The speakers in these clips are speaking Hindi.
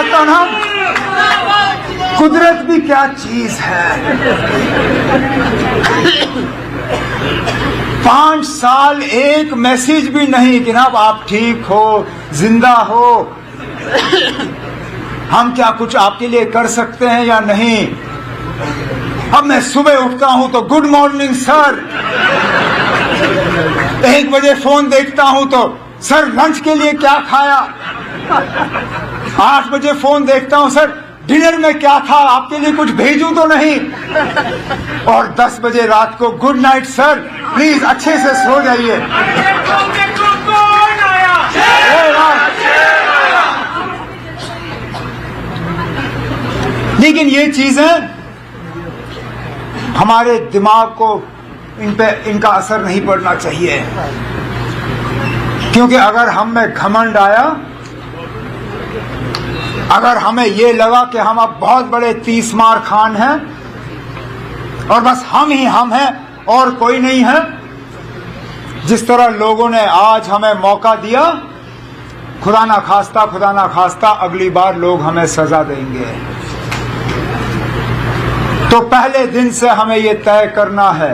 कहता ना, कुदरत भी क्या चीज है। 5 साल एक मैसेज भी नहीं कि जनाब आप ठीक हो, जिंदा हो, हम क्या कुछ आपके लिए कर सकते हैं या नहीं। अब मैं सुबह उठता हूं तो गुड मॉर्निंग सर, 1 बजे फोन देखता हूं तो सर लंच के लिए क्या खाया, 8 बजे फोन देखता हूं सर डिनर में क्या था, आपके लिए कुछ भेजूं तो नहीं, और 10 बजे रात को गुड नाइट सर, प्लीज अच्छे से सो जाइए। लेकिन ये चीजें हमारे दिमाग को इनका असर नहीं पड़ना चाहिए, क्योंकि अगर हम में घमंड आया, अगर हमें ये लगा कि हम अब बहुत बड़े 30 मार खान हैं और बस हम ही हम हैं और कोई नहीं है, जिस तरह लोगों ने आज हमें मौका दिया, खुदा ना खास्ता अगली बार लोग हमें सजा देंगे। तो पहले दिन से हमें यह तय करना है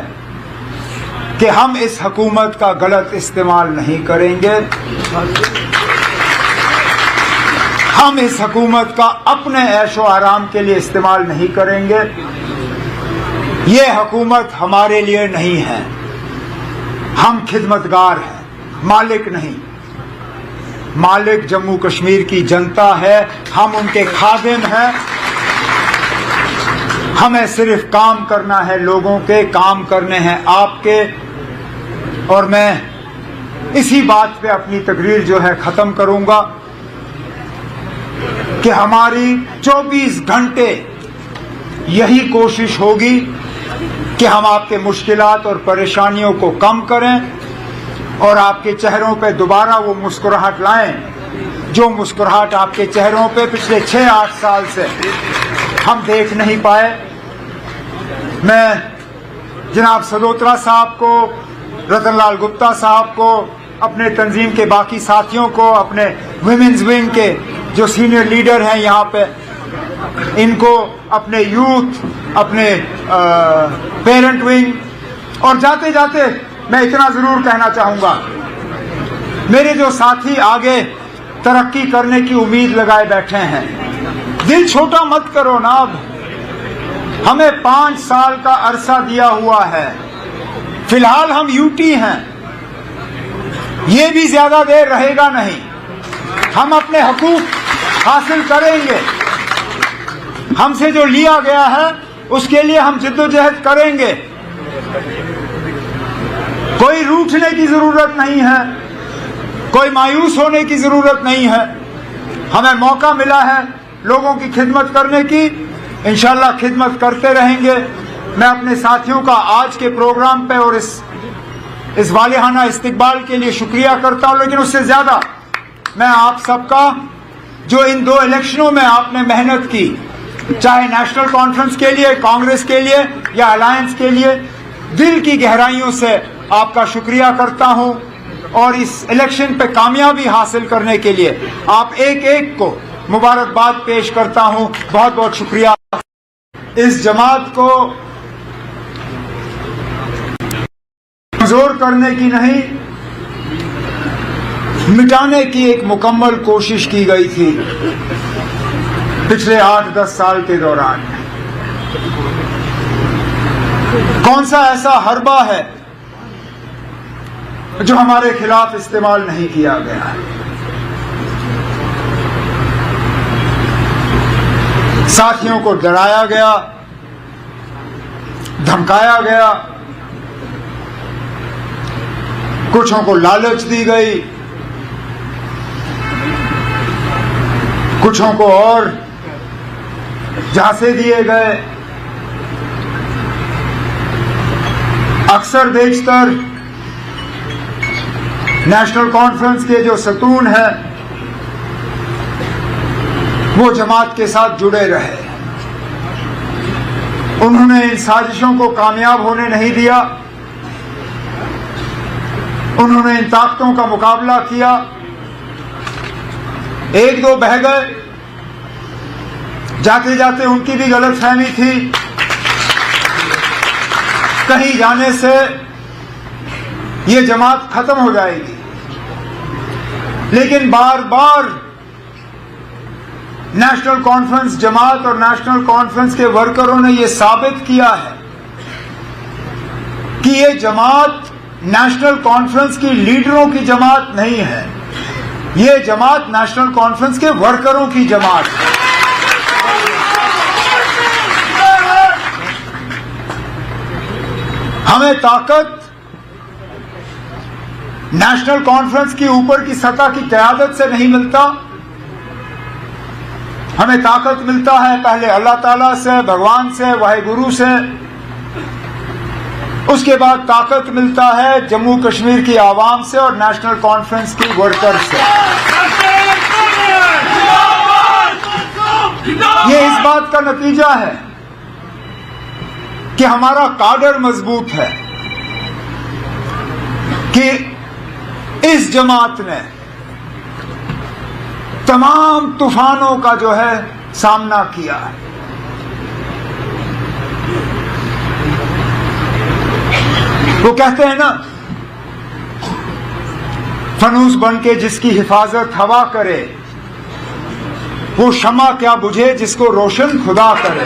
कि हम इस हुकूमत का गलत इस्तेमाल नहीं करेंगे, हम इस हुकूमत का अपने ऐशो आराम के लिए इस्तेमाल नहीं करेंगे। ये हुकूमत हमारे लिए नहीं है, हम खिदमतगार हैं, मालिक नहीं। मालिक जम्मू कश्मीर की जनता है, हम उनके खादिम हैं। हमें सिर्फ काम करना है, लोगों के काम करने हैं आपके। और मैं इसी बात पे अपनी तकरीर जो है खत्म करूंगा कि हमारी 24 घंटे यही कोशिश होगी कि हम आपके मुश्किलात और परेशानियों को कम करें और आपके चेहरों पे दोबारा वो मुस्कुराहट लाएं, जो मुस्कुराहट आपके चेहरों पे पिछले 6-8 साल से हम देख नहीं पाए। मैं जनाब सदोत्रा साहब को, रतन लाल गुप्ता साहब को, अपने तंजीम के बाकी साथियों को, अपने विमेंस विंग के जो सीनियर लीडर हैं यहाँ पे, इनको, अपने यूथ, अपने पेरेंट विंग, और जाते जाते मैं इतना जरूर कहना चाहूंगा, मेरे जो साथी आगे तरक्की करने की उम्मीद लगाए बैठे हैं, दिल छोटा मत करो ना। अब हमें 5 साल का अरसा दिया हुआ है, फिलहाल हम यूटी हैं, ये भी ज्यादा देर रहेगा नहीं, हम अपने हकूक हासिल करेंगे। हमसे जो लिया गया है उसके लिए हम जिद्दोजहद करेंगे, कोई रूठने की जरूरत नहीं है, कोई मायूस होने की जरूरत नहीं है। हमें मौका मिला है लोगों की खिदमत करने की, इंशाल्लाह खिदमत करते रहेंगे। मैं अपने साथियों का आज के प्रोग्राम पे और इस वालिहाना इस्तकबाल के लिए शुक्रिया करता हूं, लेकिन उससे ज्यादा मैं आप सबका, जो इन 2 इलेक्शनों में आपने मेहनत की, चाहे नेशनल कॉन्फ्रेंस के लिए, कांग्रेस के लिए या अलायंस के लिए, दिल की गहराइयों से आपका शुक्रिया करता हूं। और इस इलेक्शन पे कामयाबी हासिल करने के लिए आप एक एक को मुबारकबाद पेश करता हूं। बहुत बहुत शुक्रिया। इस जमात को कमजोर करने की नहीं, मिटाने की एक मुकम्मल कोशिश की गई थी पिछले 8-10 साल के दौरान। कौन सा ऐसा हरबा है जो हमारे खिलाफ इस्तेमाल नहीं किया गया है? साथियों को डराया गया, धमकाया गया, कुछों को लालच दी गई, कुछों को और झांसे दिए गए। अक्सर बेशतर नेशनल कॉन्फ्रेंस के जो सतून हैं वो जमात के साथ जुड़े रहे, उन्होंने इन साजिशों को कामयाब होने नहीं दिया, उन्होंने इन ताकतों का मुकाबला किया। 1-2 बह गए, जाते जाते उनकी भी गलतफहमी थी, कहीं जाने से ये जमात खत्म हो जाएगी। लेकिन बार बार नेशनल कॉन्फ्रेंस जमात और नेशनल कॉन्फ्रेंस के वर्करों ने यह साबित किया है कि ये जमात नेशनल कॉन्फ्रेंस की लीडरों की जमात नहीं है, ये जमात नेशनल कॉन्फ्रेंस के वर्करों की जमात है। हमें ताकत नेशनल कॉन्फ्रेंस की ऊपर की सतह की क़यादत से नहीं मिलता, हमें ताकत मिलता है पहले अल्लाह ताला से, भगवान से, वाहिगुरु से। उसके बाद ताकत मिलता है जम्मू कश्मीर की आवाम से और नेशनल कॉन्फ्रेंस की वर्कर से। ये इस बात का नतीजा है कि हमारा काडर मजबूत है, कि इस जमात ने तमाम तूफानों का जो है सामना किया है। वो कहते हैं ना, फनूस बन के जिसकी हिफाजत हवा करे, वो शमा क्या बुझे जिसको रोशन खुदा करे।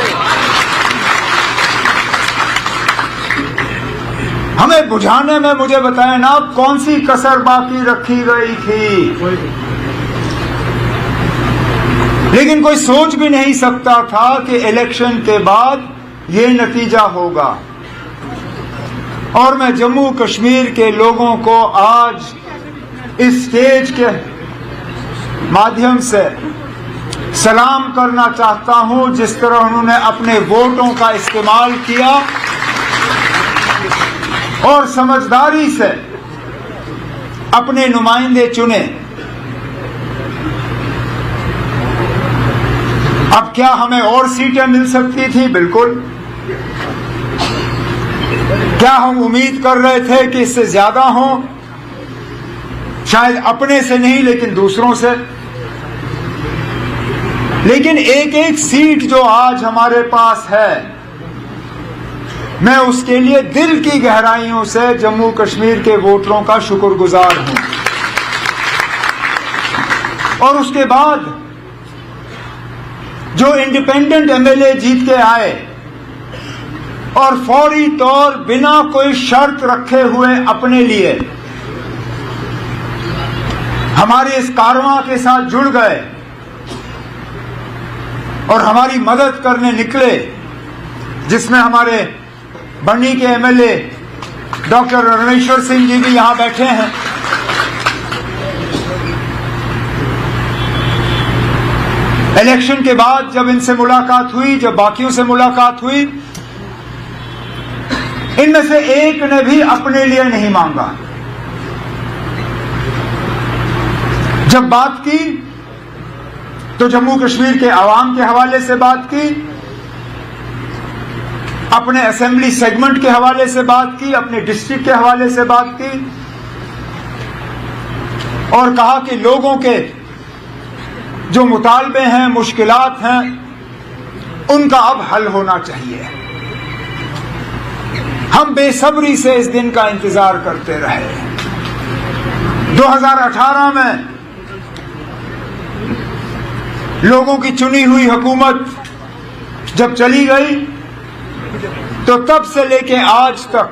हमें बुझाने में मुझे बताएं ना, कौन सी कसर बाकी रखी गई थी। लेकिन कोई सोच भी नहीं सकता था कि इलेक्शन के बाद ये नतीजा होगा। और मैं जम्मू कश्मीर के लोगों को आज इस स्टेज के माध्यम से सलाम करना चाहता हूं, जिस तरह उन्होंने अपने वोटों का इस्तेमाल किया और समझदारी से अपने नुमाइंदे चुने। अब क्या हमें और सीटें मिल सकती थी? बिल्कुल। क्या हम उम्मीद कर रहे थे कि इससे ज्यादा हो? शायद अपने से नहीं, लेकिन दूसरों से। लेकिन एक एक सीट जो आज हमारे पास है, मैं उसके लिए दिल की गहराइयों से जम्मू कश्मीर के वोटरों का शुक्रगुजार हूं। और उसके बाद जो इंडिपेंडेंट एमएलए जीत के आए और फौरी तौर बिना कोई शर्त रखे हुए अपने लिए हमारे इस कारवां के साथ जुड़ गए और हमारी मदद करने निकले, जिसमें हमारे बन्नी के एमएलए डॉक्टर रणेश्वर सिंह जी भी यहां बैठे हैं। इलेक्शन के बाद जब इनसे मुलाकात हुई, जब बाकियों से मुलाकात हुई, इनमें से एक ने भी अपने लिए नहीं मांगा। जब बात की तो जम्मू कश्मीर के आवाम के हवाले से बात की, अपने असेंबली सेगमेंट के हवाले से बात की, अपने डिस्ट्रिक्ट के हवाले से बात की और कहा कि लोगों के जो मुतालबे हैं, मुश्किलात हैं, उनका अब हल होना चाहिए। हम बेसब्री से इस दिन का इंतजार करते रहे। 2018 में लोगों की चुनी हुई हुकूमत जब चली गई, तो तब से लेके आज तक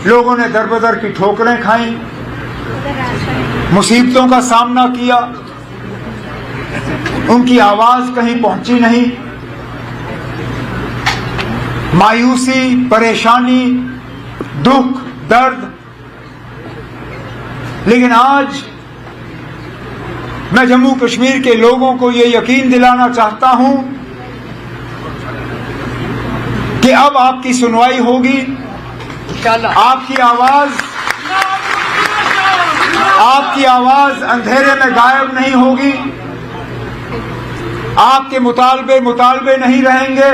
लोगों ने दरबदर की ठोकरें खाई, मुसीबतों का सामना किया, उनकी आवाज कहीं पहुंची नहीं। मायूसी, परेशानी, दुख, दर्द। लेकिन आज मैं जम्मू कश्मीर के लोगों को ये यकीन दिलाना चाहता हूं कि अब आपकी सुनवाई होगी, आपकी आवाज अंधेरे में गायब नहीं होगी, आपके मुतालबे नहीं रहेंगे,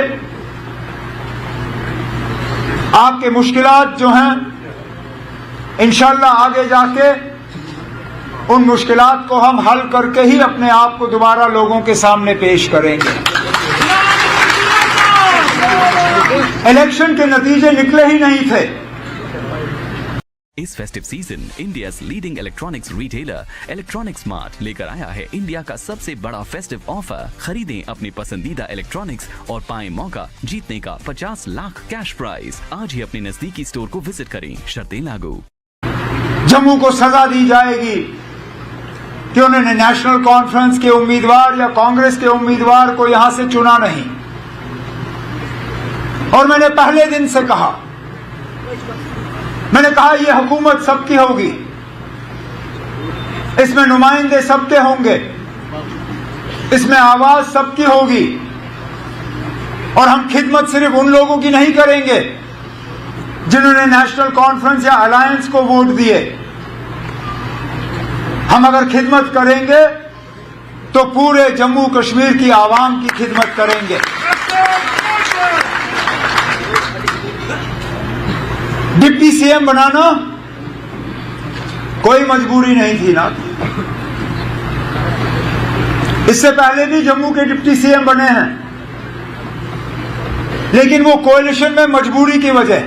आपके मुश्किलात जो हैं इंशाअल्लाह आगे जाके उन मुश्किलात को हम हल करके ही अपने आप को दोबारा लोगों के सामने पेश करेंगे। इलेक्शन के नतीजे निकले ही नहीं थे। इस festive season India leading electronics retailer electronics mart लेकर आया है इंडिया का सबसे बड़ा फेस्टिव ऑफर। खरीदें अपनी पसंदीदा इलेक्ट्रॉनिक्स और पाएं मौका जीतने का 50 लाख कैश प्राइज। आज ही अपने नजदीकी स्टोर को विजिट करें, शर्तें लागू। जम्मू को सजा दी जाएगी कि उन्होंने नेशनल कॉन्फ्रेंस के उम्मीदवार या कांग्रेस के उम्मीदवार को यहां से चुना नहीं। और मैंने पहले दिन से कहा, मैंने कहा यह हुकूमत सबकी होगी, इसमें नुमाइंदे सबके होंगे, इसमें आवाज सबकी होगी और हम खिदमत सिर्फ उन लोगों की नहीं करेंगे जिन्होंने नेशनल कॉन्फ्रेंस या अलायंस को वोट दिए। हम अगर खिदमत करेंगे तो पूरे जम्मू कश्मीर की आवाम की खिदमत करेंगे। डिप्टी सीएम बनाना कोई मजबूरी नहीं थी ना। इससे पहले भी जम्मू के डिप्टी सीएम बने हैं, लेकिन वो कोalition में मजबूरी की वजह।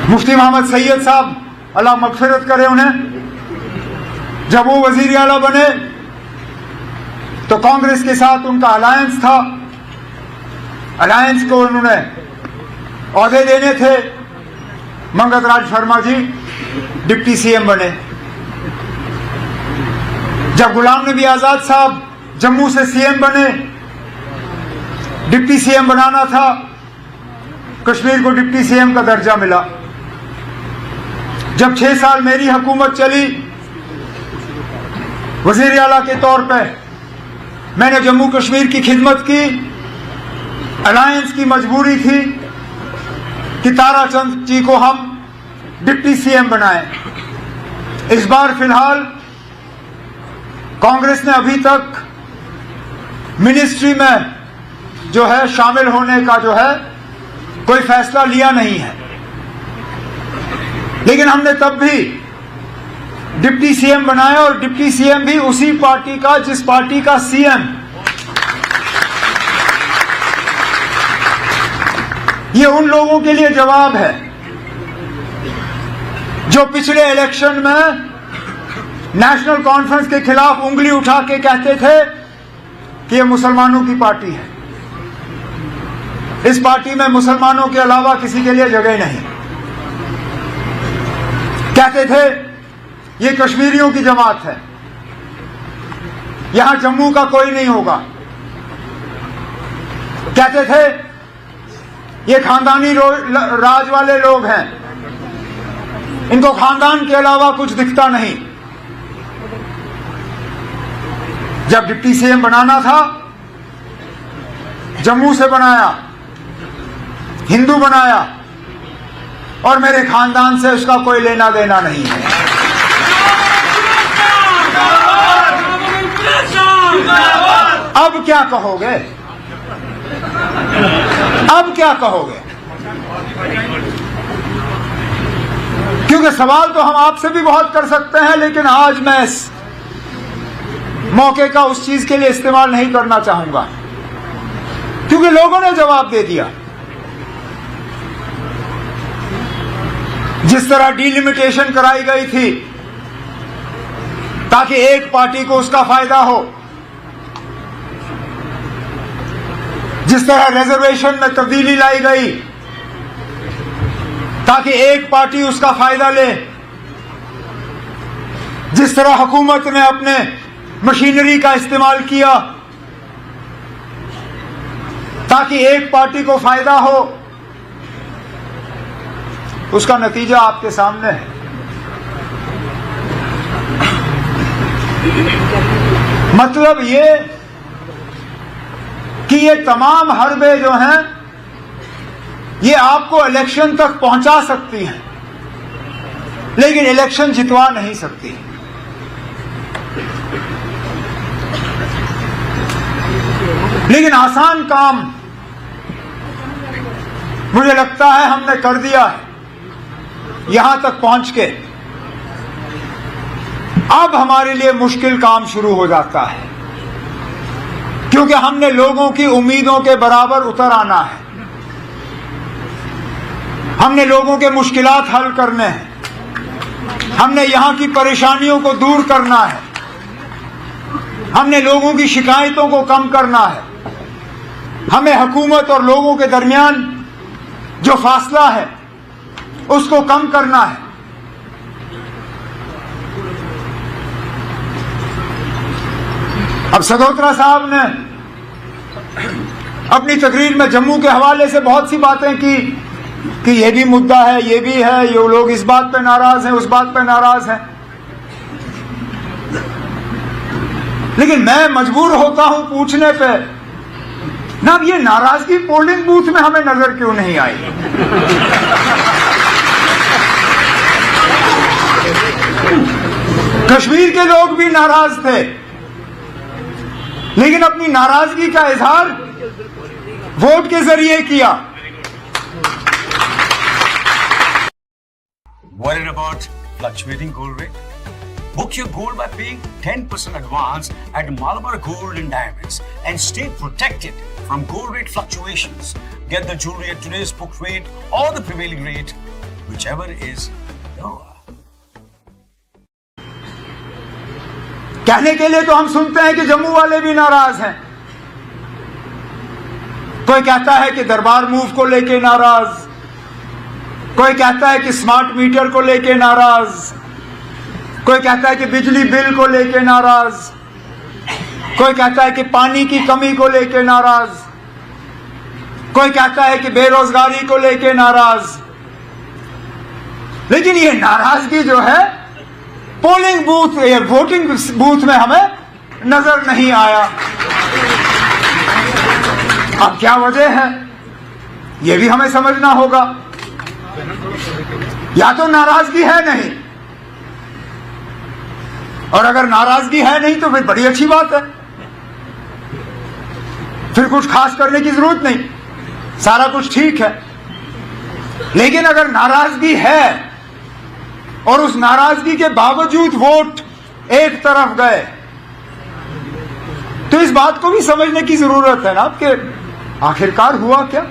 मुफ्ती मोहम्मद सैयद साहब, अल्लाह मगफिरत करे उन्हें, जब वो वजीर आला बने तो कांग्रेस के साथ उनका अलायंस था। अलायंस को उन्होंने औहदे देने थे। मंगत राज शर्मा जी डिप्टी सीएम बने। जब गुलाम नबी आजाद साहब जम्मू से सीएम बने, डिप्टी सीएम बनाना था, कश्मीर को डिप्टी सीएम का दर्जा मिला। जब 6 साल मेरी हुकूमत चली, वजीर आला के तौर पे मैंने जम्मू कश्मीर की खिदमत की। अलायंस की मजबूरी थी कि ताराचंद जी को हम डिप्टी सीएम बनाएं। इस बार फिलहाल कांग्रेस ने अभी तक मिनिस्ट्री में जो है शामिल होने का जो है कोई फैसला लिया नहीं है, लेकिन हमने तब भी डिप्टी सीएम बनाया और डिप्टी सीएम भी उसी पार्टी का जिस पार्टी का सीएम। ये उन लोगों के लिए जवाब है जो पिछले इलेक्शन में नेशनल कॉन्फ्रेंस के खिलाफ उंगली उठा के कहते थे कि ये मुसलमानों की पार्टी है, इस पार्टी में मुसलमानों के अलावा किसी के लिए जगह नहीं। कहते थे ये कश्मीरियों की जमात है, यहां जम्मू का कोई नहीं होगा। कहते थे ये खानदानी राज वाले लोग हैं, इनको खानदान के अलावा कुछ दिखता नहीं। जब डिप्टी सीएम बनाना था, जम्मू से बनाया, हिंदू बनाया और मेरे खानदान से उसका कोई लेना देना नहीं है। अब क्या कहोगे? अब क्या कहोगे? क्योंकि सवाल तो हम आपसे भी बहुत कर सकते हैं, लेकिन आज मैं इस मौके का उस चीज के लिए इस्तेमाल नहीं करना चाहूंगा, क्योंकि लोगों ने जवाब दे दिया। जिस तरह डिलिमिटेशन कराई गई थी ताकि एक पार्टी को उसका फायदा हो, जिस तरह रिजर्वेशन में तब्दीली लाई गई ताकि एक पार्टी उसका फायदा ले, जिस तरह हुकूमत ने अपने मशीनरी का इस्तेमाल किया ताकि एक पार्टी को फायदा हो, उसका नतीजा आपके सामने है। मतलब ये कि ये तमाम हरबे जो हैं ये आपको इलेक्शन तक पहुंचा सकती हैं, लेकिन इलेक्शन जितवा नहीं सकती। लेकिन आसान काम मुझे लगता है हमने कर दिया है यहां तक पहुंच के। अब हमारे लिए मुश्किल काम शुरू हो जाता है, क्योंकि हमने लोगों की उम्मीदों के बराबर उतर आना है। हमने लोगों के मुश्किलात हल करने हैं, हमने यहां की परेशानियों को दूर करना है, हमने लोगों की शिकायतों को कम करना है, हमें हुकूमत और लोगों के दरमियान जो फासला है उसको कम करना है। अब सगोत्रा साहब ने अपनी तकरीर में जम्मू के हवाले से बहुत सी बातें की कि ये भी मुद्दा है, ये भी है, ये लोग इस बात पे नाराज हैं, उस बात पे नाराज हैं। लेकिन मैं मजबूर होता हूं पूछने पे, ना अब ये नाराजगी पोलिंग बूथ में हमें नजर क्यों नहीं आई? कश्मीर के लोग भी नाराज थे, लेकिन अपनी नाराजगी का इजहार वोट के जरिए किया। Worried about fluctuating gold rate? Book your gold by paying 10% advance at Malabar Gold and Diamonds and stay protected from gold rate fluctuations. Get the jewelry at today's book rate or the prevailing rate, whichever is lower. कहने के लिए तो हम सुनते हैं कि जम्मू वाले भी नाराज हैं। कोई कहता है कि दरबार मूव को लेके नाराज, कोई कहता है कि स्मार्ट मीटर को लेके नाराज, कोई कहता है कि बिजली बिल को लेके नाराज, कोई कहता है कि पानी की कमी को लेके नाराज, कोई कहता है कि बेरोजगारी को लेके नाराज। लेकिन ये नाराजगी जो है पोलिंग बूथ या वोटिंग बूथ में हमें नजर नहीं आया। अब क्या वजह है, यह भी हमें समझना होगा। या तो नाराजगी है नहीं, और अगर नाराजगी है नहीं तो फिर बड़ी अच्छी बात है, फिर कुछ खास करने की जरूरत नहीं, सारा कुछ ठीक है। लेकिन अगर नाराजगी है और उस नाराजगी के बावजूद वोट एक तरफ गए, तो इस बात को भी समझने की जरूरत है ना कि आखिरकार हुआ क्या।